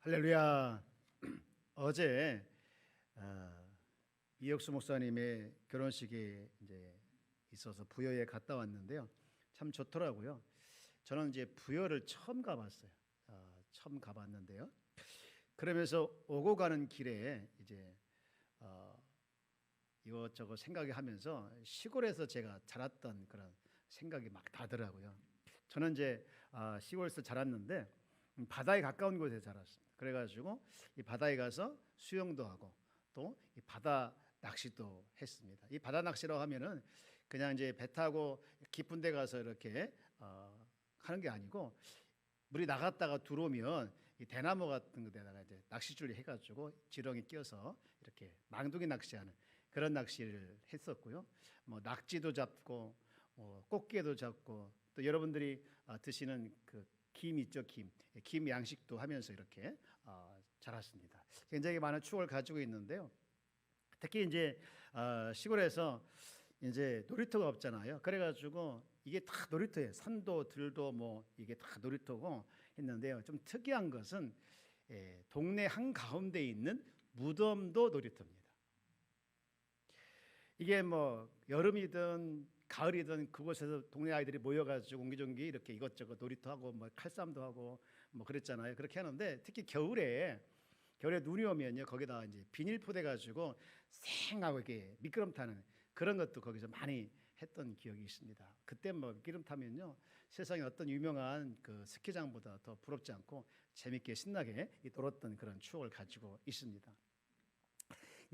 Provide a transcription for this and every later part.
할렐루야. 어제 이혁수 목사님의 결혼식이 이제 있어서 부여에 갔다 왔는데요. 참 좋더라고요. 저는 이제 부여를 처음 가봤어요. 처음 가봤는데요. 그러면서 오고 가는 길에 이제 이것저것 생각이 하면서 시골에서 제가 자랐던 그런 생각이 막 나더라고요. 저는 이제 시골에서 자랐는데 바다에 가까운 곳에 자랐습니다. 그래가지고 이 바다에 가서 수영도 하고 또 이 바다 낚시도 했습니다. 이 바다 낚시라고 하면은 그냥 이제 배 타고 깊은 데 가서 이렇게 하는 게 아니고 물이 나갔다가 들어오면 이 대나무 같은 데다가 이제 낚싯줄 해가지고 지렁이 끼워서 이렇게 망둥이 낚시하는 그런 낚시를 했었고요. 뭐 낙지도 잡고 꽃게도 잡고 또 여러분들이 드시는 그 김 있죠, 김 양식도 하면서 이렇게 자랐습니다. 굉장히 많은 추억을 가지고 있는데요. 특히 이제 시골에서 이제 놀이터가 없잖아요. 그래가지고 이게 다 놀이터예요. 산도 들도 뭐 이게 다 놀이터고 했는데요. 좀 특이한 것은 동네 한 가운데 있는 무덤도 놀이터입니다. 이게 뭐 여름이든 가을이든 그곳에서 동네 아이들이 모여가지고 옹기종기 이렇게 이것저것 놀이터 하고 뭐 칼싸움도 하고 뭐 그랬잖아요. 그렇게 하는데 특히 겨울에 눈이 오면요 거기다 이제 비닐포대 가지고 쌩하고 이렇게 미끄럼 타는 그런 것도 거기서 많이 했던 기억이 있습니다. 그때 뭐 미끄럼 타면요 세상에 어떤 유명한 그 스키장보다 더 부럽지 않고 재밌게 신나게 놀았던 그런 추억을 가지고 있습니다.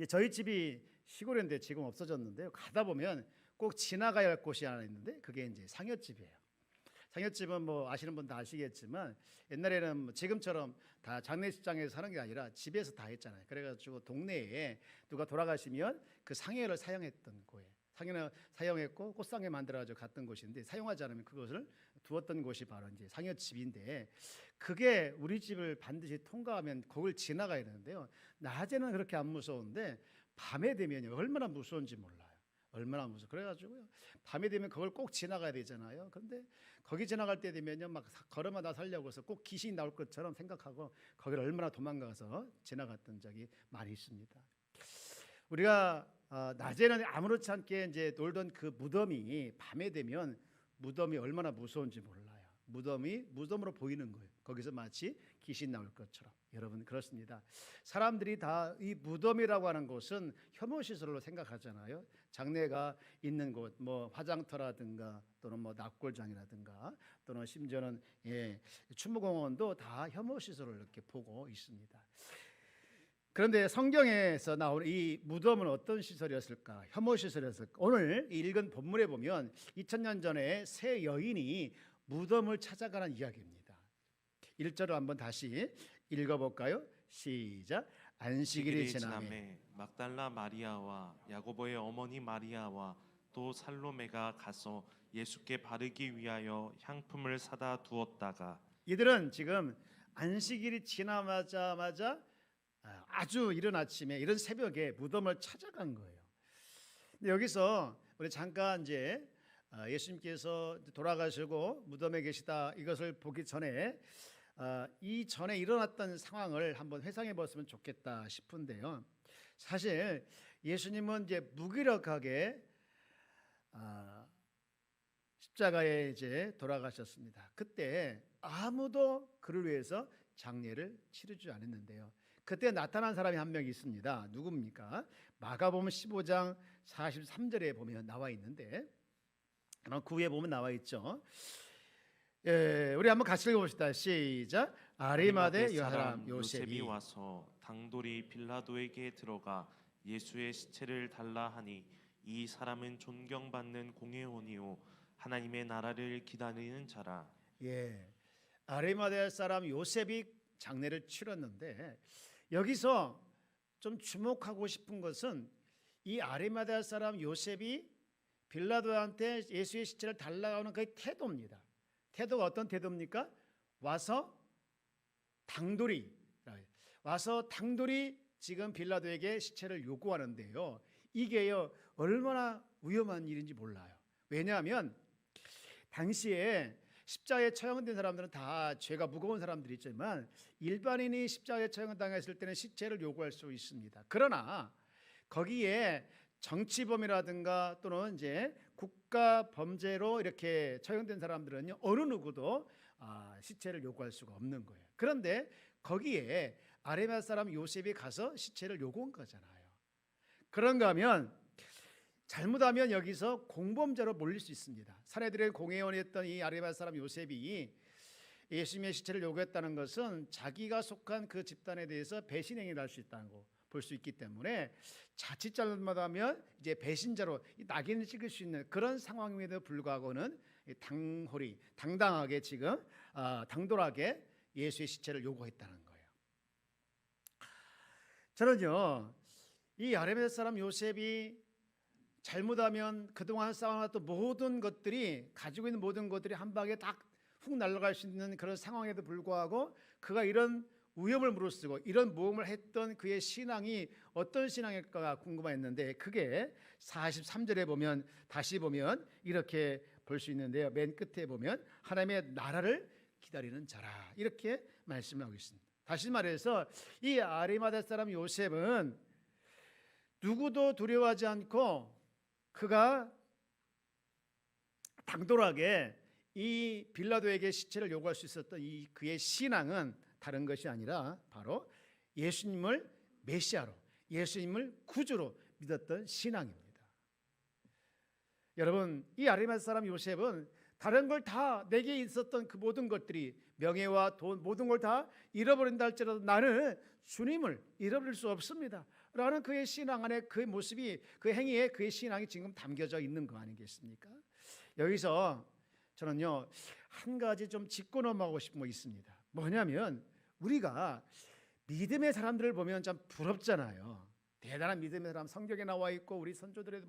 저희 집이 시골인데 지금 없어졌는데요. 가다 보면 꼭 지나가야 할 곳이 하나 있는데 그게 이제 상여집이에요. 상여집은 뭐 아시는 분 다 아시겠지만 옛날에는 뭐 지금처럼 다 장례식장에서 사는 게 아니라 집에서 다 했잖아요. 그래가지고 동네에 누가 돌아가시면 그 상여를 사용했던 거예요. 상여를 사용했고 꽃상에 만들어가지고 갔던 곳인데 사용하지 않으면 그것을 두었던 곳이 바로 이제 상여집인데 그게 우리 집을 반드시 통과하면 그걸 지나가야 되는데요. 낮에는 그렇게 안 무서운데 밤에 되면 얼마나 무서운지 몰라요. 얼마나 무서워. 그래가지고요. 밤에 되면 그걸 꼭 지나가야 되잖아요. 그런데 거기 지나갈 때 되면요, 막 걸어마다 살려고 해서 꼭 귀신이 나올 것처럼 생각하고 거기를 얼마나 도망가서 지나갔던 적이 많이 있습니다. 우리가 낮에는 아무렇지 않게 이제 놀던 그 무덤이 밤에 되면 무덤이 얼마나 무서운지 몰라요. 무덤으로 보이는 거예요. 거기서 마치 귀신 나올 것처럼. 여러분 그렇습니다. 사람들이 다 이 무덤이라고 하는 곳은 혐오 시설로 생각하잖아요. 장례가 있는 곳, 뭐 화장터라든가 또는 뭐 납골장이라든가 또는 심지어는 추모공원도 다 혐오 시설을 이렇게 보고 있습니다. 그런데 성경에서 나오는 이 무덤은 어떤 시설이었을까? 혐오 시설이었을까? 오늘 읽은 본문에 보면 2000년 전에 세 여인이 무덤을 찾아가는 이야기입니다. 1절을 한번 다시 읽어볼까요? 시작. 안식일이 지나매 막달라 마리아와 야고보의 어머니 마리아와 또 살로메가 가서 예수께 바르기 위하여 향품을 사다 두었다가 이들은 지금 안식일이 지나자마자 아주 이른 아침에 이른 새벽에 무덤을 찾아간 거예요. 근데 여기서 우리 잠깐 이제 예수님께서 돌아가시고 무덤에 계시다 이것을 보기 전에 이 전에 일어났던 상황을 한번 회상해 봤으면 좋겠다 싶은데요. 사실 예수님은 이제 무기력하게 십자가에 이제 돌아가셨습니다. 그때 아무도 그를 위해서 장례를 치르지 않았는데요. 그때 나타난 사람이 한 명 있습니다. 누굽니까? 마가복음 15장 43절에 보면 나와 있는데 그 위에 보면 나와 있죠. 우리 한번 같이 읽어봅시다. 시작. 아리마대 사람 요셉이 와서 당돌이 빌라도에게 들어가 예수의 시체를 달라 하니 이 사람은 존경받는 공회원이요 하나님의 나라를 기다리는 자라. 아리마대 사람 요셉이 장례를 치렀는데 여기서 좀 주목하고 싶은 것은 이 아리마대 사람 요셉이 빌라도한테 예수의 시체를 달라고 하는 그 태도입니다. 태도가 어떤 태도입니까? 와서 당돌이 지금 빌라도에게 시체를 요구하는데요. 이게요 얼마나 위험한 일인지 몰라요. 왜냐하면 당시에 십자가에 처형된 사람들은 다 죄가 무거운 사람들이 있지만 일반인이 십자가에 처형당했을 때는 시체를 요구할 수 있습니다. 그러나 거기에 정치범이라든가 또는 이제 국가 범죄로 이렇게 처형된 사람들은요, 어느 누구도 시체를 요구할 수가 없는 거예요. 그런데 거기에 아리마다 사람 요셉이 가서 시체를 요구한 거잖아요. 그런가 하면 잘못하면 여기서 공범죄로 몰릴 수 있습니다. 사내들의 공회원이었던 이 아리마다 사람 요셉이 예수님의 시체를 요구했다는 것은 자기가 속한 그 집단에 대해서 배신행위를 할 수 있다는 거 볼 수 있기 때문에 자칫 잘못하면 이제 배신자로 낙인을 찍을 수 있는 그런 상황임에도 불구하고는 당당하게 지금 당돌하게 예수의 시체를 요구했다는 거예요. 저는요, 이 아리마다 사람 요셉이 잘못하면 그동안 쌓아놨던 모든 것들이, 가지고 있는 모든 것들이 한 방에 딱 훅 날아갈 수 있는 그런 상황에도 불구하고 그가 이런 위험을 무릅쓰고 이런 모험을 했던 그의 신앙이 어떤 신앙일까 궁금했는데, 그게 43절에 보면, 다시 보면 이렇게 볼 수 있는데요. 맨 끝에 보면 하나님의 나라를 기다리는 자라, 이렇게 말씀을 하고 있습니다. 다시 말해서 이 아리마다 사람 요셉은 누구도 두려워하지 않고 그가 당돌하게 이 빌라도에게 시체를 요구할 수 있었던 이 그의 신앙은 다른 것이 아니라 바로 예수님을 메시아로, 예수님을 구주로 믿었던 신앙입니다. 여러분, 이 아리마다 사람 요셉은 다른 걸 다, 내게 있었던 그 모든 것들이, 명예와 돈, 모든 걸 다 잃어버린다 할지라도 나는 주님을 잃어버릴 수 없습니다 라는 그의 신앙 안에 그 모습이, 그 행위에 그의 신앙이 지금 담겨져 있는 거 아니겠습니까? 여기서 저는요, 한 가지 좀 짚고 넘어가고 싶은 거 있습니다. 뭐냐면 우리가 믿음의 사람들을 보면 참 부럽잖아요. 대단한 믿음의 사람, 성경에 나와 있고 우리 선조들의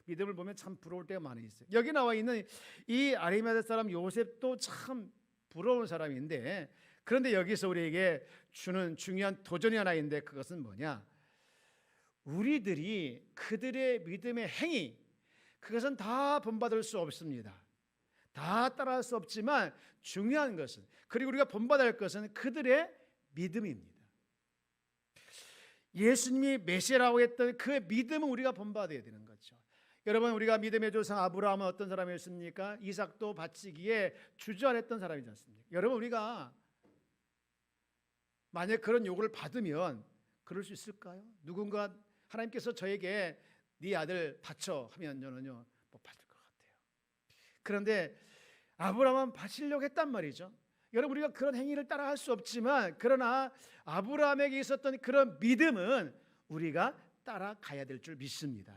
믿음을 보면 참 부러울 때가 많이 있어요. 여기 나와 있는 이 아리마다 사람 요셉도 참 부러운 사람인데, 그런데 여기서 우리에게 주는 중요한 도전이 하나 있는데, 그것은 뭐냐? 우리들이 그들의 믿음의 행위, 그것은 다 본받을 수 없습니다. 다 따라할 수 없지만 중요한 것은, 그리고 우리가 본받아야 할 것은 그들의 믿음입니다. 예수님이 메시아라고 했던 그 믿음은 우리가 본받아야 되는 거죠. 여러분, 우리가 믿음의 조상 아브라함은 어떤 사람이었습니까? 이삭도 바치기에 주저안했던 사람이지 않습니까? 여러분, 우리가 만약 그런 요구를 받으면 그럴 수 있을까요? 누군가 하나님께서 저에게 네 아들 바쳐 하면 저는요 못 받을 것 같아요. 그런데 아브라함은 바치려고 했단 말이죠. 여러분, 우리가 그런 행위를 따라 할 수 없지만, 그러나 아브라함에게 있었던 그런 믿음은 우리가 따라가야 될 줄 믿습니다.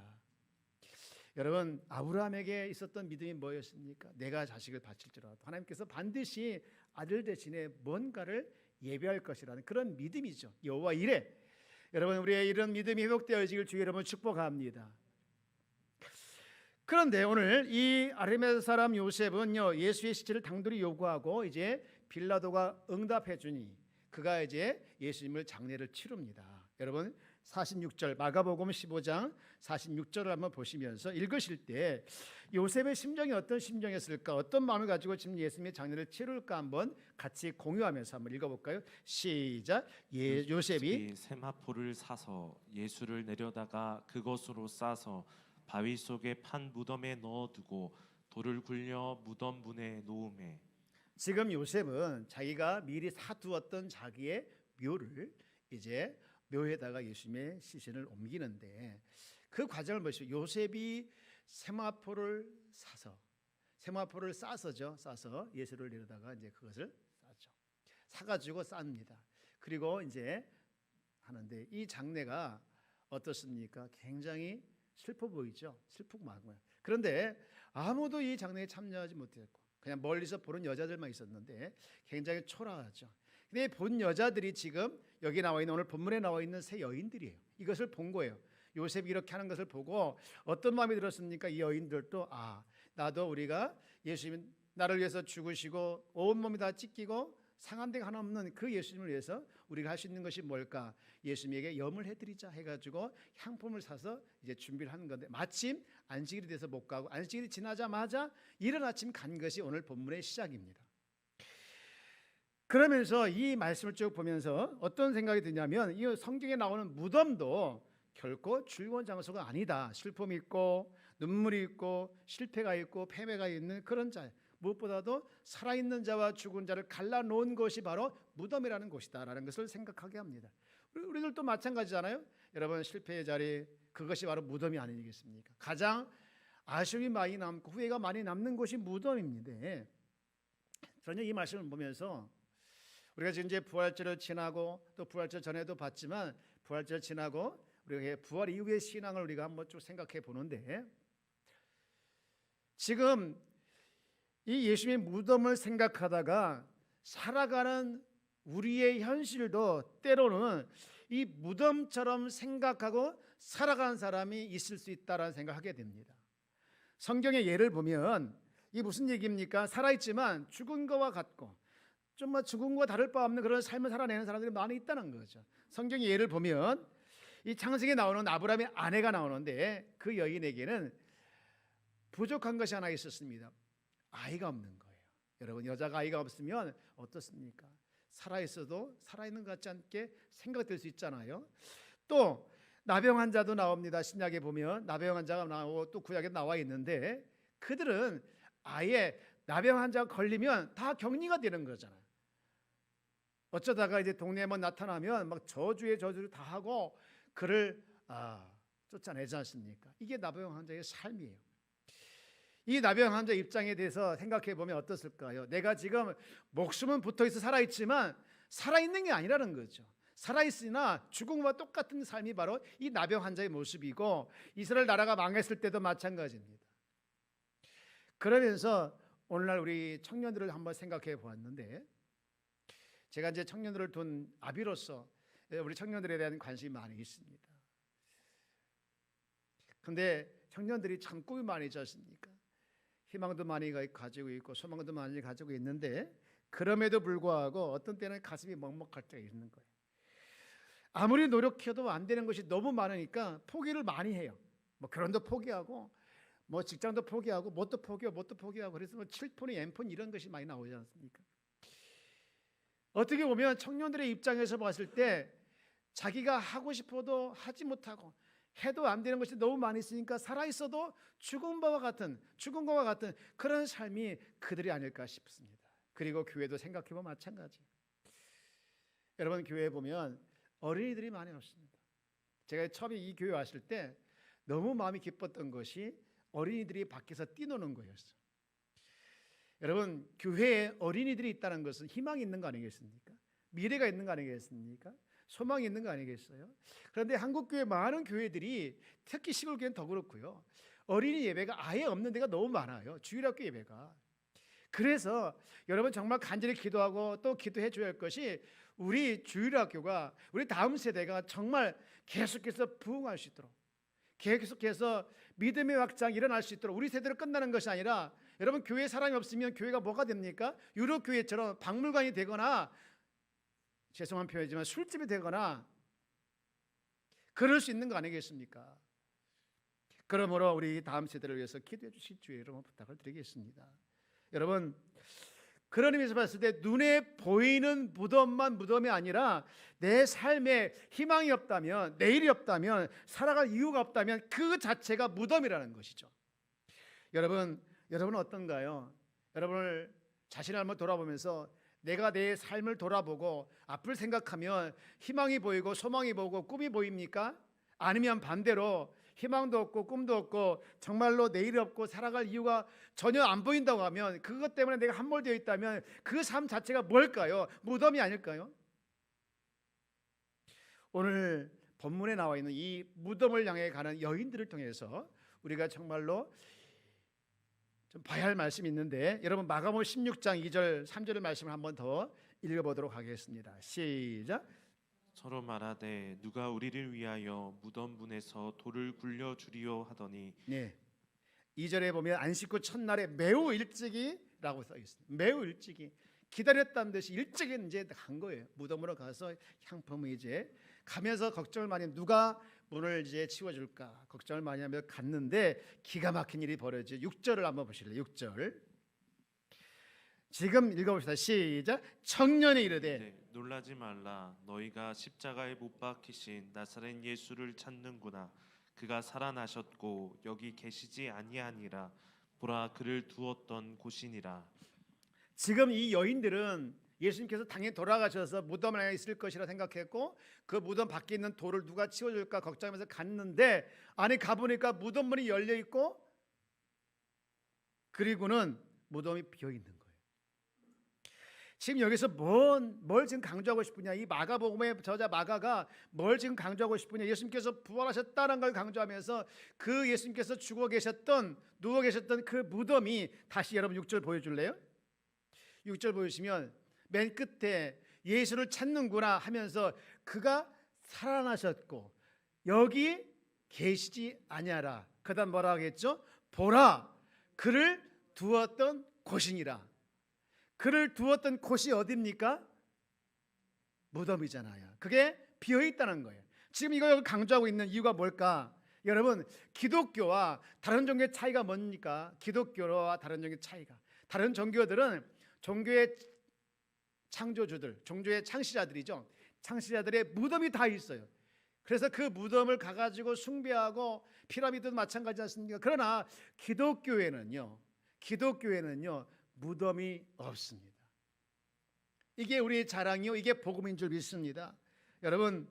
여러분, 아브라함에게 있었던 믿음이 뭐였습니까? 내가 자식을 바칠지라도 하나님께서 반드시 아들 대신에 뭔가를 예비할 것이라는 그런 믿음이죠. 여호와 이레. 여러분, 우리의 이런 믿음이 회복되어지길 주의 이름으로 축복합니다. 그런데 오늘 이 아리마다 사람 요셉은요, 예수의 시체를 당돌히 요구하고 이제 빌라도가 응답해 주니 그가 이제 예수님을 장례를 치릅니다. 여러분, 46절 마가복음 15장 46절을 한번 보시면서 읽으실 때 요셉의 심정이 어떤 심정이었을까, 어떤 마음을 가지고 지금 예수님의 장례를 치룰까 한번 같이 공유하면서 한번 읽어볼까요? 시작. 요셉이 세마포를 사서 예수를 내려다가 그것으로 싸서 바위 속에 판 무덤에 넣어두고 돌을 굴려 무덤 문에 놓음에. 지금 요셉은 자기가 미리 사두었던 자기의 묘를 이제 묘에다가 예수님의 시신을 옮기는데, 그 과정을 보시죠. 요셉이 세마포를 싸서죠. 싸서 예수를 내려다가 이제 그것을 싸죠. 사가지고 쌉니다. 그리고 이제 하는데 이 장례가 어떻습니까? 굉장히 슬퍼 보이죠. 슬프고 마구요. 그런데 아무도 이 장례에 참여하지 못했고 그냥 멀리서 보는 여자들만 있었는데 굉장히 초라하죠. 근데 본 여자들이 지금 여기 나와 있는, 오늘 본문에 나와 있는 세 여인들이에요. 이것을 본 거예요. 요셉이 이렇게 하는 것을 보고 어떤 마음이 들었습니까? 이 여인들도 나도 우리가 예수님 나를 위해서 죽으시고 온몸이 다 찢기고 상한 데가 하나 없는 그 예수님을 위해서 우리가 할 수 있는 것이 뭘까? 예수님에게 염을 해드리자 해가지고 향품을 사서 이제 준비를 하는 건데, 마침 안식일이 돼서 못 가고 안식일이 지나자마자 이른 아침 간 것이 오늘 본문의 시작입니다. 그러면서 이 말씀을 쭉 보면서 어떤 생각이 드냐면 이 성경에 나오는 무덤도 결코 즐거운 장소가 아니다. 슬픔이 있고 눈물이 있고 실패가 있고 패배가 있는 그런 자, 무엇보다도 살아있는 자와 죽은 자를 갈라놓은 것이 바로 무덤이라는 곳이다라는 것을 생각하게 합니다. 우리들도 마찬가지잖아요. 여러분, 실패의 자리, 그것이 바로 무덤이 아니겠습니까? 가장 아쉬움이 많이 남고 후회가 많이 남는 곳이 무덤입니다. 저는 이 말씀을 보면서 우리가 지금 이제 부활절을 지나고 또 부활절 전에도 봤지만 부활절 지나고 우리가 부활 이후의 신앙을 우리가 한번 쭉 생각해 보는데, 지금 이 예수님의 무덤을 생각하다가 살아가는 우리의 현실도 때로는 이 무덤처럼 생각하고 살아가는 사람이 있을 수 있다라는 생각을 하게 됩니다. 성경의 예를 보면 이게 무슨 얘기입니까? 살아있지만 죽은 거와 같고 좀 죽은 거와 다를 바 없는 그런 삶을 살아내는 사람들이 많이 있다는 거죠. 성경의 예를 보면 이 창세기에 나오는 아브라함의 아내가 나오는데 그 여인에게는 부족한 것이 하나 있었습니다. 아이가 없는 거예요. 여러분, 여자가 아이가 없으면 어떻습니까? 살아있어도 살아있는 것 같지 않게 생각될 수 있잖아요. 또 나병 환자도 나옵니다. 신약에 보면 나병 환자가 나오고 또 구약에 나와 있는데 그들은 아예 나병 환자가 걸리면 다 격리가 되는 거잖아요. 어쩌다가 이제 동네에만 나타나면 막 저주의 저주를 다 하고 그를 쫓아내지 않습니까? 이게 나병 환자의 삶이에요. 이 나병 환자 입장에 대해서 생각해 보면 어떻을까요? 내가 지금 목숨은 붙어있어 살아있지만 살아있는 게 아니라는 거죠. 살아있으나 죽음과 똑같은 삶이 바로 이 나병 환자의 모습이고 이스라엘 나라가 망했을 때도 마찬가지입니다. 그러면서 오늘날 우리 청년들을 한번 생각해 보았는데, 제가 이제 청년들을 둔 아비로서 우리 청년들에 대한 관심이 많이 있습니다. 그런데 청년들이 참 꿈이 많이 있지 않습니까? 희망도 많이 가지고 있고 소망도 많이 가지고 있는데 그럼에도 불구하고 어떤 때는 가슴이 먹먹할 때가 있는 거예요. 아무리 노력해도 안 되는 것이 너무 많으니까 포기를 많이 해요. 뭐 결혼도 포기하고 뭐 직장도 포기하고 뭣도 포기하고 그래서 뭐 7폰이 M폰 이런 것이 많이 나오지 않습니까? 어떻게 보면 청년들의 입장에서 봤을 때 자기가 하고 싶어도 하지 못하고 해도 안 되는 것이 너무 많이 있으니까 살아있어도 죽은 것과 같은 그런 삶이 그들이 아닐까 싶습니다. 그리고 교회도 생각해보면 마찬가지. 여러분, 교회에 보면 어린이들이 많이 없습니다. 제가 처음에 이 교회 왔을 때 너무 마음이 기뻤던 것이 어린이들이 밖에서 뛰노는 거였어요. 여러분, 교회에 어린이들이 있다는 것은 희망이 있는 거 아니겠습니까? 미래가 있는 거 아니겠습니까? 소망이 있는 거 아니겠어요? 그런데 한국교회 많은 교회들이 특히 시골교회는 더 그렇고요. 어린이 예배가 아예 없는 데가 너무 많아요. 주일학교 예배가. 그래서 여러분 정말 간절히 기도하고 또 기도해 줘야 할 것이 우리 주일학교가 우리 다음 세대가 정말 계속해서 부흥할 수 있도록, 계속해서 믿음의 확장이 일어날 수 있도록 우리 세대로 끝나는 것이 아니라, 여러분 교회에 사람이 없으면 교회가 뭐가 됩니까? 유럽교회처럼 박물관이 되거나, 죄송한 표현이지만 술집이 되거나 그럴 수 있는 거 아니겠습니까? 그러므로 우리 다음 세대를 위해서 기도해 주실 주의 여러분 부탁을 드리겠습니다. 여러분, 그런 의미에서 봤을 때 눈에 보이는 무덤만 무덤이 아니라 내 삶에 희망이 없다면, 내일이 없다면, 살아갈 이유가 없다면 그 자체가 무덤이라는 것이죠. 여러분은 어떤가요? 여러분을 자신을 한번 돌아보면서 내가 내 삶을 돌아보고 앞을 생각하면 희망이 보이고 소망이 보이고 꿈이 보입니까? 아니면 반대로 희망도 없고 꿈도 없고 정말로 내일이 없고 살아갈 이유가 전혀 안 보인다고 하면, 그것 때문에 내가 함몰되어 있다면 그 삶 자체가 뭘까요? 무덤이 아닐까요? 오늘 본문에 나와 있는 이 무덤을 향해 가는 여인들을 통해서 우리가 정말로 좀 봐야 할 말씀이 있는데, 여러분 마가복음 16장 2절 3절의 말씀을 한번 더 읽어보도록 하겠습니다. 시작. 서로 말하되 누가 우리를 위하여 무덤분에서 돌을 굴려 주리요 하더니, 네, 2절에 보면 안식 후 첫날에 매우 일찍이라고 써 있습니다. 매우 일찍이, 기다렸다는 듯이 일찍이 이제 간 거예요. 무덤으로 가서 향품을 이제 가면서 걱정을 많이 하면 누가 문을 이제 치워줄까 걱정을 많이 하며 갔는데 기가 막힌 일이 벌어지죠. 6절을 한번 보실래요? 6절. 지금 읽어봅시다. 시작. 청년이 이르되 네, 놀라지 말라. 너희가 십자가에 못 박히신 나사렛 예수를 찾는구나. 그가 살아나셨고 여기 계시지 아니하니라. 보라, 그를 두었던 곳이니라. 지금 이 여인들은 예수님께서 당연히 돌아가셔서 무덤 안에 있을 것이라 생각했고 그 무덤 밖에 있는 돌을 누가 치워줄까 걱정하면서 갔는데 안에 가보니까 무덤 문이 열려 있고 그리고는 무덤이 비어 있는 거예요. 지금 여기서 뭘 지금 강조하고 싶으냐? 이 마가복음의 저자 마가가 뭘 지금 강조하고 싶으냐? 예수님께서 부활하셨다는 걸 강조하면서 그 예수님께서 죽어 계셨던 누워 계셨던 그 무덤이 다시 여러분 6절 보여줄래요? 6절 보여주시면 맨 끝에 예수를 찾는구나 하면서 그가 살아나셨고 여기 계시지 아니하라. 그다음 뭐라 하겠죠? 보라, 그를 두었던 곳이니라. 그를 두었던 곳이 어디입니까? 무덤이잖아요. 그게 비어 있다는 거예요. 지금 이걸 강조하고 있는 이유가 뭘까? 여러분, 기독교와 다른 종교의 차이가 뭡니까? 기독교와 다른 종교의 차이가, 다른 종교들은 종교의 창조주들, 종교의 창시자들이죠. 창시자들의 무덤이 다 있어요. 그래서 그 무덤을 가가지고 숭배하고 피라미드도 마찬가지 않습니까? 그러나 기독교에는요 무덤이 없습니다. 이게 우리의 자랑이요, 이게 복음인 줄 믿습니다. 여러분,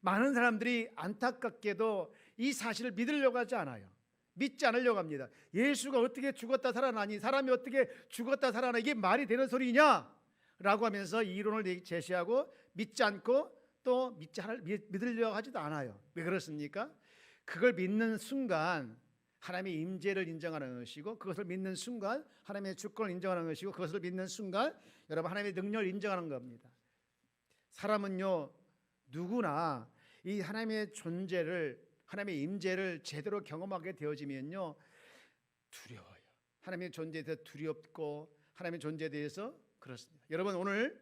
많은 사람들이 안타깝게도 이 사실을 믿으려고 하지 않아요. 믿지 않으려고 합니다. 예수가 어떻게 죽었다 살아나니, 사람이 어떻게 죽었다 살아나, 이게 말이 되는 소리냐? 라고 하면서 이론을 제시하고 믿지 않고 또 믿으려고 하지도 않아요. 왜 그렇습니까? 그걸 믿는 순간 하나님의 임재를 인정하는 것이고, 그것을 믿는 순간 하나님의 주권을 인정하는 것이고, 그것을 믿는 순간 여러분 하나님의 능력을 인정하는 겁니다. 사람은요 누구나 이 하나님의 존재를, 하나님의 임재를 제대로 경험하게 되어지면요 두려워요. 하나님의 존재에 대해서 두렵고 하나님의 존재에 대해서 그렇습니다. 여러분, 오늘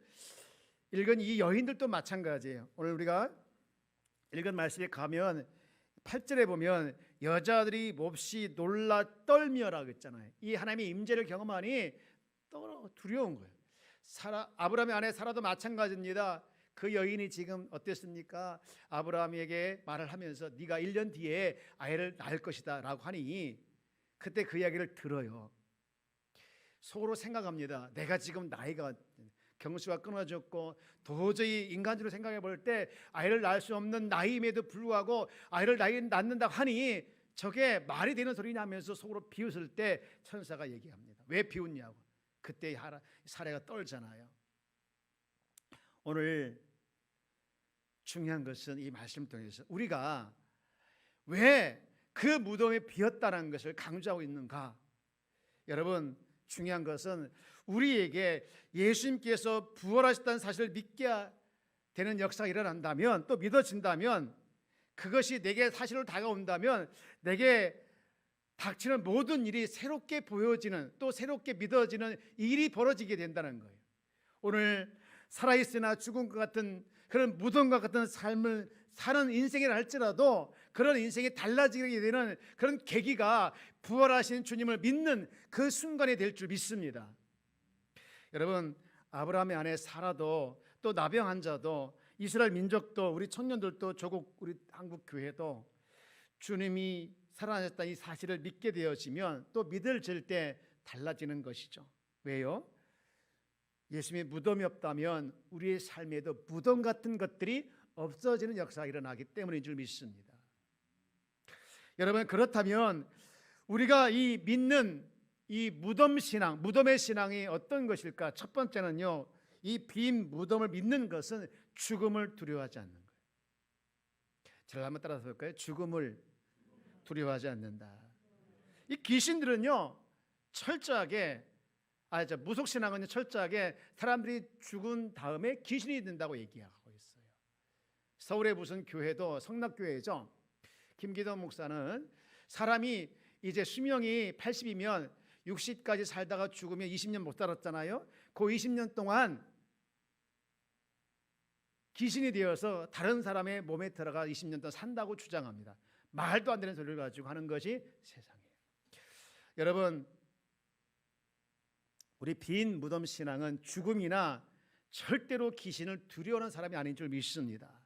읽은 이 여인들도 마찬가지예요. 오늘 우리가 읽은 말씀에 가면 8절에 보면 여자들이 몹시 놀라 떨며라고 했잖아요. 이 하나님의 임재를 경험하니 두려운 거예요. 아브라함의 아내 사라도 마찬가지입니다. 그 여인이 지금 어땠습니까? 아브라함에게 말을 하면서 네가 1년 뒤에 아이를 낳을 것이다 라고 하니 그때 그 이야기를 들어요. 속으로 생각합니다. 내가 지금 나이가 경수가 끊어졌고 도저히 인간적으로 생각해 볼 때 아이를 낳을 수 없는 나이임에도 불구하고 아이를 낳는다고 하니 저게 말이 되는 소리냐 하면서 속으로 비웃을 때 천사가 얘기합니다. 왜 비웃냐고. 그때 사례가 떨잖아요. 오늘 중요한 것은 이 말씀 통해서 우리가 왜 그 무덤이 비었다는 것을 강조하고 있는가? 여러분, 중요한 것은 우리에게 예수님께서 부활하셨다는 사실을 믿게 되는 역사가 일어난다면, 또 믿어진다면, 그것이 내게 사실로 다가온다면 내게 닥치는 모든 일이 새롭게 보여지는, 또 새롭게 믿어지는 일이 벌어지게 된다는 거예요. 오늘 살아있으나 죽은 것 같은 그런 무덤과 같은 삶을 사는 인생이라 할지라도 그런 인생이 달라지게 되는 그런 계기가 부활하신 주님을 믿는 그 순간이 될 줄 믿습니다. 여러분, 아브라함의 아내 사라도, 또 나병 환자도, 이스라엘 민족도, 우리 청년들도, 조국 우리 한국 교회도 주님이 살아나셨다 이 사실을 믿게 되어지면 또 믿어질 때 달라지는 것이죠. 왜요? 예수님의 무덤이 없다면 우리의 삶에도 무덤 같은 것들이 없어지는 역사가 일어나기 때문인 줄 믿습니다. 여러분, 그렇다면 우리가 이 믿는 이 무덤 신앙, 무덤의 신앙이 어떤 것일까? 첫 번째는요, 이 빈 무덤을 믿는 것은 죽음을 두려워하지 않는 거예요. 저를 한번 따라서 볼까요? 죽음을 두려워하지 않는다. 이 귀신들은요 철저하게, 무속신앙은 철저하게 사람들이 죽은 다음에 귀신이 된다고 얘기하고 있어요. 서울의 무슨 교회도 성락교회죠. 김기동 목사는 사람이 이제 수명이 80이면 60까지 살다가 죽으면 20년 못 살았잖아요. 그 20년 동안 귀신이 되어서 다른 사람의 몸에 들어가 20년 동안 산다고 주장합니다. 말도 안 되는 소리를 가지고 하는 것이 세상이에요. 여러분, 우리 빈 무덤 신앙은 죽음이나 절대로 귀신을 두려워하는 사람이 아닌 줄 믿습니다.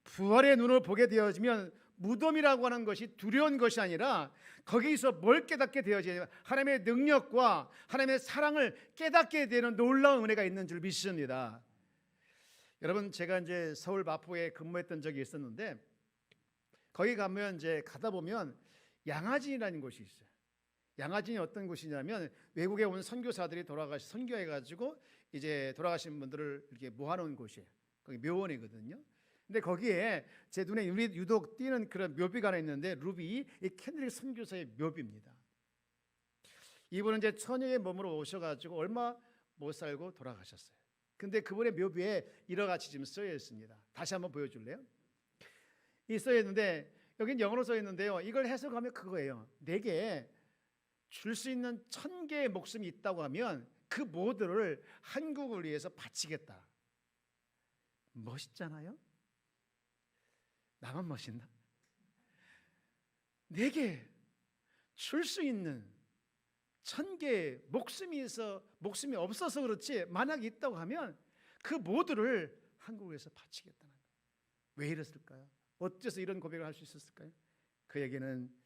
부활의 눈을 보게 되어지면 무덤이라고 하는 것이 두려운 것이 아니라 거기서 뭘 깨닫게 되어지냐, 하나님의 능력과 하나님의 사랑을 깨닫게 되는 놀라운 은혜가 있는 줄 믿습니다. 여러분, 제가 이제 서울 마포에 근무했던 적이 있었는데 거기 가면 이제 가다 보면 양화진이라는 곳이 있어요. 양화진이 어떤 곳이냐면 외국에 온 선교사들이 선교해 가지고 이제 돌아가신 분들을 이렇게 모아놓은 곳이에요. 거기 묘원이거든요. 근데 거기에 제 눈에 유독 띄는 그런 묘비가 하나 있는데 루비, 이 캔드릭 선교사의 묘비입니다. 이분은 이제 처녀의 몸으로 오셔가지고 얼마 못 살고 돌아가셨어요. 근데 그분의 묘비에 이러같이 지금 써여 있습니다. 다시 한번 보여줄래요? 이 써여 있는데 여긴 영어로 써 있는데요. 이걸 해석하면 그거예요. 내게 줄 수 있는 1000개의 목숨이 있다고 하면 그 모두를 한국을 위해서 바치겠다. 멋있잖아요? 나만 멋있나? 내게 줄 수 있는 1000개의 목숨이 없어서 그렇지 만약 있다고 하면 그 모두를 한국에서 바치겠다는 거예요. 왜 이랬을까요? 어째서 이런 고백을 할 수 있었을까요? 그에게는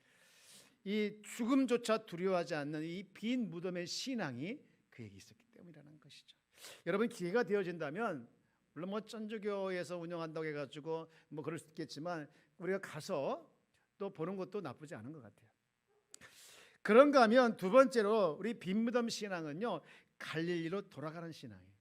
이 죽음조차 두려워하지 않는 이 빈 무덤의 신앙이 그에게 있었기 때문이라는 것이죠. 여러분, 기회가 되어진다면 물론 뭐 전주교에서 운영한다고 해가지고 뭐 그럴 수 있겠지만 우리가 가서 또 보는 것도 나쁘지 않은 것 같아요. 그런가 하면 두 번째로 우리 빈 무덤 신앙은요, 갈릴리로 돌아가는 신앙이에요.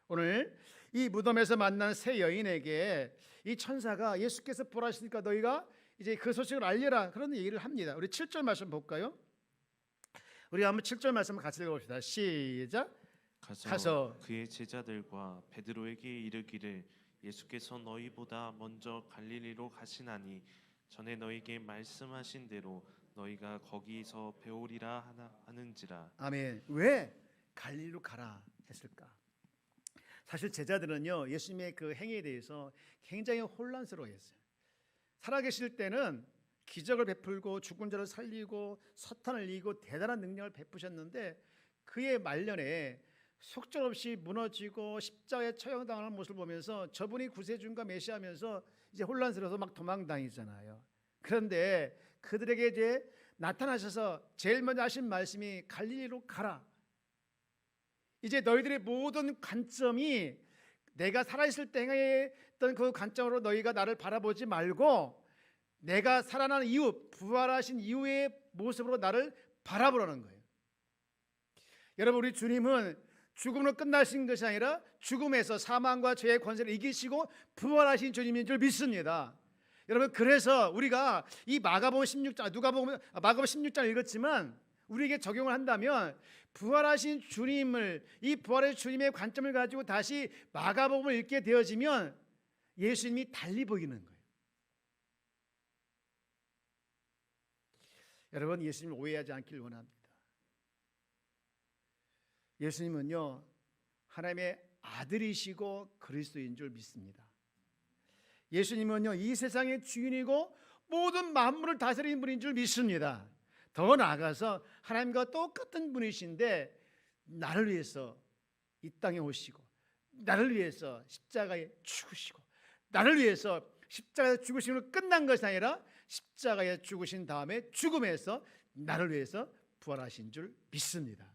오늘 이 무덤에서 만난 세 여인에게 이 천사가 예수께서 부활하시니까 너희가 이제 그 소식을 알려라, 그런 얘기를 합니다. 우리 7절 말씀 볼까요? 우리 한번 7절 말씀 같이 읽어봅시다. 시작. 가서 그의 제자들과 베드로에게 이르기를 예수께서 너희보다 먼저 갈릴리로 가시나니 전에 너희에게 말씀하신 대로 너희가 거기서 배우리라 하는지라. 아멘. 왜 갈릴리로 가라 했을까? 사실 제자들은요, 예수님의 그 행위에 대해서 굉장히 혼란스러워했어요. 살아계실 때는 기적을 베풀고 죽은 자를 살리고 사탄을 이기고 대단한 능력을 베푸셨는데 그의 말년에 속절없이 무너지고 십자가에 처형당하는 모습을 보면서 저분이 구세주인가 메시아면서 이제 혼란스러워서 막 도망다니잖아요. 그런데 그들에게 이제 나타나셔서 제일 먼저 하신 말씀이 갈릴리로 가라. 이제 너희들의 모든 관점이 내가 살아있을 때 행했던 그 관점으로 너희가 나를 바라보지 말고 내가 살아난 이후, 부활하신 이후의 모습으로 나를 바라보라는 거예요. 여러분, 우리 주님은 죽음으로 끝나신 것이 아니라 죽음에서 사망과 죄의 권세를 이기시고 부활하신 주님인 줄 믿습니다. 여러분, 그래서 우리가 이 마가복음 16장, 마가복음 16장 읽었지만 우리에게 적용을 한다면 부활하신 주님을, 이 부활의 주님의 관점을 가지고 다시 마가복음을 읽게 되어지면 예수님이 달리 보이는 거예요. 여러분, 예수님을 오해하지 않길 원합니다. 예수님은요, 하나님의 아들이시고 그리스도인 줄 믿습니다. 예수님은요, 이 세상의 주인이고 모든 만물을 다스리는 분인 줄 믿습니다. 더 나아가서 하나님과 똑같은 분이신데 나를 위해서 이 땅에 오시고 나를 위해서 십자가에 죽으시고 나를 위해서 십자가에 죽으심으로 끝난 것이 아니라 십자가에 죽으신 다음에 죽음에서 나를 위해서 부활하신 줄 믿습니다.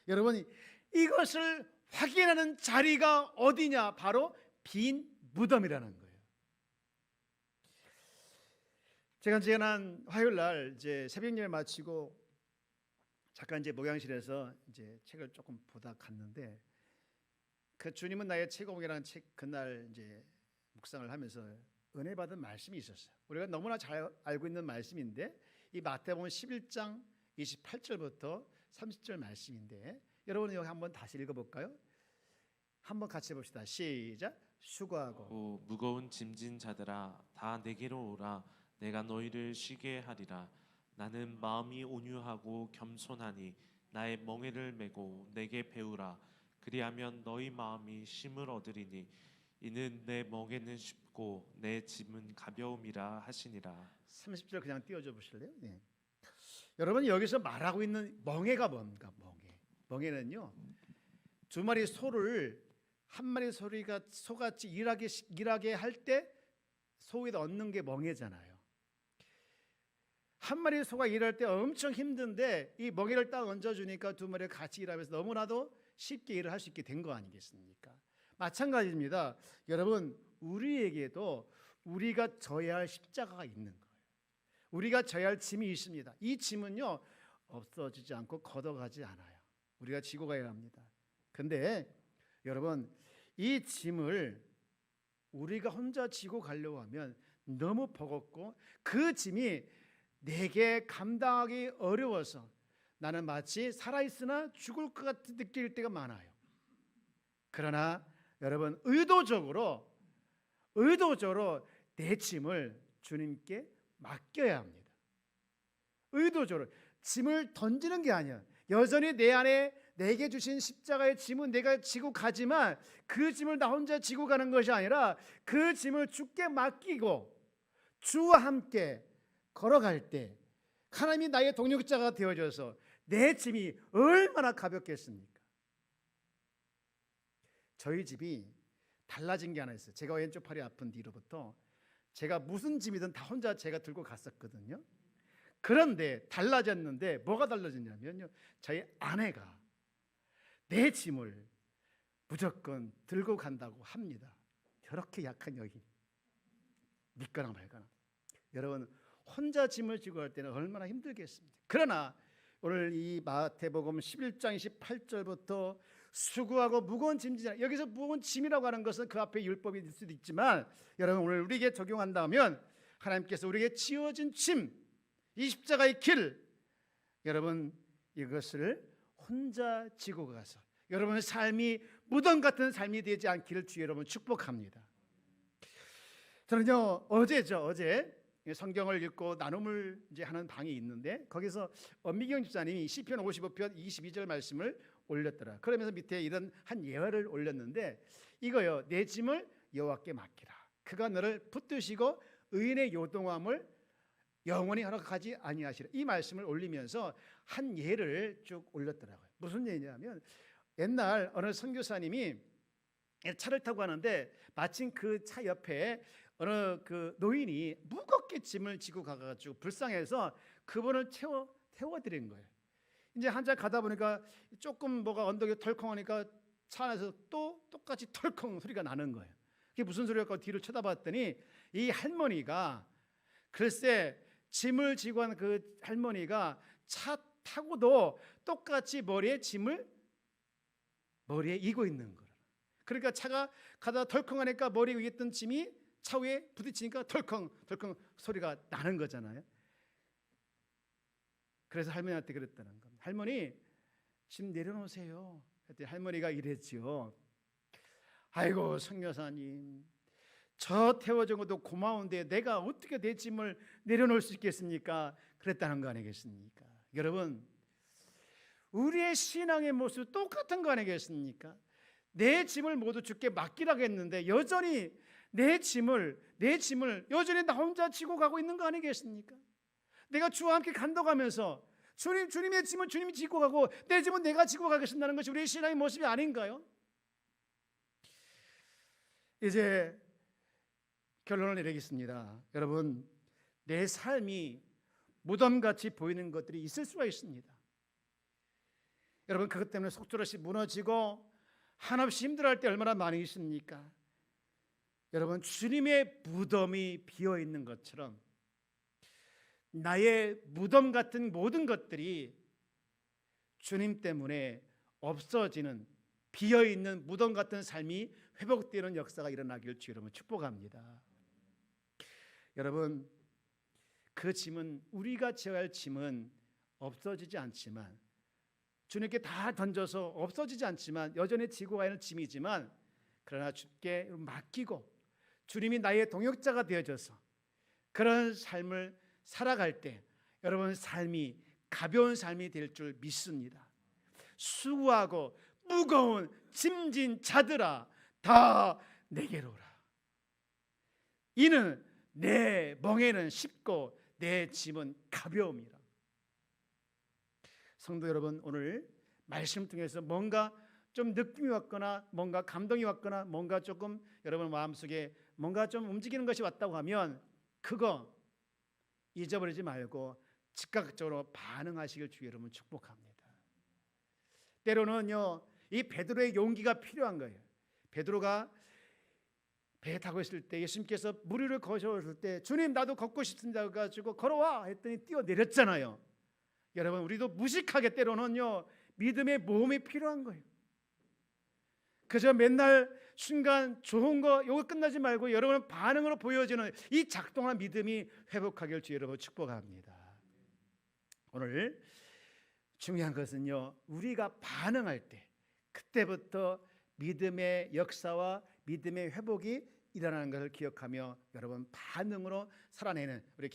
여러분, 이것을 확인하는 자리가 어디냐? 바로 빈 무덤이라는 거예요. 제가 지난 화요일 날 이제 새벽 예배 마치고 잠깐 이제 목양실에서 이제 책을 조금 보다 갔는데 그 주님은 나의 최고봉이라는 책 그날 이제 묵상을 하면서 은혜 받은 말씀이 있었어요. 우리가 너무나 잘 알고 있는 말씀인데 이 마태복음 11장 28절부터 30절 말씀인데 여러분 여기 한번 다시 읽어볼까요? 한번 같이 해봅시다. 시작. 수고하고 무거운 짐진 자들아 다 내게로 오라. 내가 너희를 쉬게 하리라. 나는 마음이 온유하고 겸손하니 나의 멍에를 메고 내게 배우라. 그리하면 너희 마음이 쉼을 얻으리니 이는 내 멍에는 쉽고 내 짐은 가벼움이라 하시니라. 30절 그냥 띄워줘 보실래요? 네. 여러분 여기서 말하고 있는 멍에가 뭔가? 멍에. 멍에는요, 두 마리 소를 한 마리 소같이 일하게 할 때 소에다 얻는 게 멍에잖아요. 한 마리 소가 일할 때 엄청 힘든데 이 멍에를 딱 얹어주니까 두 마리가 같이 일하면서 너무나도 쉽게 일을 할 수 있게 된 거 아니겠습니까? 마찬가지입니다. 여러분, 우리에게도 우리가 져야 할 십자가가 있는 거예요. 우리가 져야 할 짐이 있습니다. 이 짐은요, 없어지지 않고 걷어가지 않아요. 우리가 지고 가야 합니다. 근데 여러분, 이 짐을 우리가 혼자 지고 가려고 하면 너무 버겁고 그 짐이 내게 감당하기 어려워서 나는 마치 살아있으나 죽을 것 같은 느낄 때가 많아요. 그러나 여러분, 의도적으로 내 짐을 주님께 맡겨야 합니다. 의도적으로 짐을 던지는 게 아니야. 여전히 내 안에 내게 주신 십자가의 짐은 내가 지고 가지만 그 짐을 나 혼자 지고 가는 것이 아니라 그 짐을 주께 맡기고 주와 함께 걸어갈 때 하나님이 나의 동력자가 되어줘서 내 짐이 얼마나 가볍겠습니까? 저희 집이 달라진 게 하나 있어요. 제가 왼쪽 팔이 아픈 뒤로부터 제가 무슨 짐이든 다 혼자 제가 들고 갔었거든요. 그런데 달라졌는데 뭐가 달라졌냐면요, 저희 아내가 내 짐을 무조건 들고 간다고 합니다. 저렇게 약한 여인, 믿거나 말거나. 여러분, 혼자 짐을 지고 갈 때는 얼마나 힘들겠습니까? 그러나 오늘 이 마태복음 11장 28절부터 수고하고 무거운 짐지라, 여기서 무거운 짐이라고 하는 것은 그 앞에 율법이 될 수도 있지만 여러분, 오늘 우리에게 적용한다면 하나님께서 우리에게 지어진 짐, 이 십자가의 길, 여러분 이것을 혼자 지고 가서 여러분의 삶이 무덤 같은 삶이 되지 않기를 주여 여러분 축복합니다. 저는요, 어제 성경을 읽고 나눔을 이제 하는 방이 있는데 거기서 엄미경 집사님이 시편 55편 22절 말씀을 올렸더라. 그러면서 밑에 이런 한 예화를 올렸는데 이거요, 내 짐을 여호와께 맡기라. 그가 너를 붙드시고 의인의 요동함을 영원히 허락하지 아니하시라. 이 말씀을 올리면서 한 예를 쭉 올렸더라고요. 무슨 예냐면 옛날 어느 선교사님이 차를 타고 가는데 마침 그 차 옆에 어느 그 노인이 무겁게 짐을 지고 가가지고 불쌍해서 그분을 태워드린 거예요. 이제 한참 가다 보니까 조금 뭐가 언덕이 덜컹하니까 차 안에서 또 똑같이 털컹 소리가 나는 거예요. 그게 무슨 소리일까 뒤를 쳐다봤더니 이 할머니가, 글쎄 짐을 지고 간 그 할머니가 차 타고도 똑같이 머리에 이고 있는 거예요. 그러니까 차가 가다 덜컹하니까 머리 위에 있던 짐이 차 위에 부딪히니까 덜컹 소리가 나는 거잖아요. 그래서 할머니한테 그랬다는 겁니다. 할머니, 짐 내려놓으세요. 그랬더니 할머니가 이랬지요. 아이고 선교사님, 저 태워준 것도 고마운데 내가 어떻게 내 짐을 내려놓을 수 있겠습니까? 그랬다는 거 아니겠습니까? 여러분, 우리의 신앙의 모습 똑같은 거 아니겠습니까? 내 짐을 모두 주께 맡기라고 했는데 여전히 내 짐을 여전히 나 혼자 지고 가고 있는 거 아니겠습니까? 내가 주와 함께 간다고하면서 주님의 짐은 주님이 지고 가고 내 짐은 내가 지고 가겠습니다는 것이 우리의 신앙의 모습이 아닌가요? 이제 결론을 내리겠습니다. 여러분, 내 삶이 무덤같이 보이는 것들이 있을 수가 있습니다. 여러분, 그것 때문에 속절없이 무너지고 한없이 힘들어할 때 얼마나 많이 있습니까? 여러분, 주님의 무덤이 비어있는 것처럼 나의 무덤 같은 모든 것들이 주님 때문에 없어지는, 비어있는 무덤 같은 삶이 회복되는 역사가 일어나길 주 여러분 축복합니다. 여러분, 그 짐은, 우리가 져야 할 짐은 없어지지 않지만, 주님께 다 던져서 없어지지 않지만 여전히 지고 가는 짐이지만, 그러나 주께 맡기고 주님이 나의 동역자가 되어져서 그런 삶을 살아갈 때 여러분 삶이 가벼운 삶이 될 줄 믿습니다. 수고하고 무거운 짐진 자들아 다 내게로 오라. 이는 내 멍에는 쉽고 내 짐은 가벼움이라. 성도 여러분, 오늘 말씀을 통해서 뭔가 좀 느낌이 왔거나 뭔가 감동이 왔거나 뭔가 조금 여러분 마음속에 뭔가 좀 움직이는 것이 왔다고 하면 그거 잊어버리지 말고 즉각적으로 반응하시길 주의 여러분 축복합니다. 때로는요, 이 베드로의 용기가 필요한 거예요. 베드로가 배에 타고 있을 때 예수님께서 물 위를 거셔오실 때 주님 나도 걷고 싶습니다 가지고 걸어와 했더니 뛰어내렸잖아요. 여러분 우리도 무식하게 때로는요 믿음의 모험이 필요한 거예요. 그저 맨날 순간 좋은 거 요거 끝나지 말고 여러분 반응으로 보여지는 이 작동한 믿음이 회복하길 주 여러분 축복합니다. 오늘 중요한 것은요 우리가 반응할 때 그때부터 믿음의 역사와 믿음의 회복이 일어나는 것을 기억하며 여러분 반응으로 살아내는 우리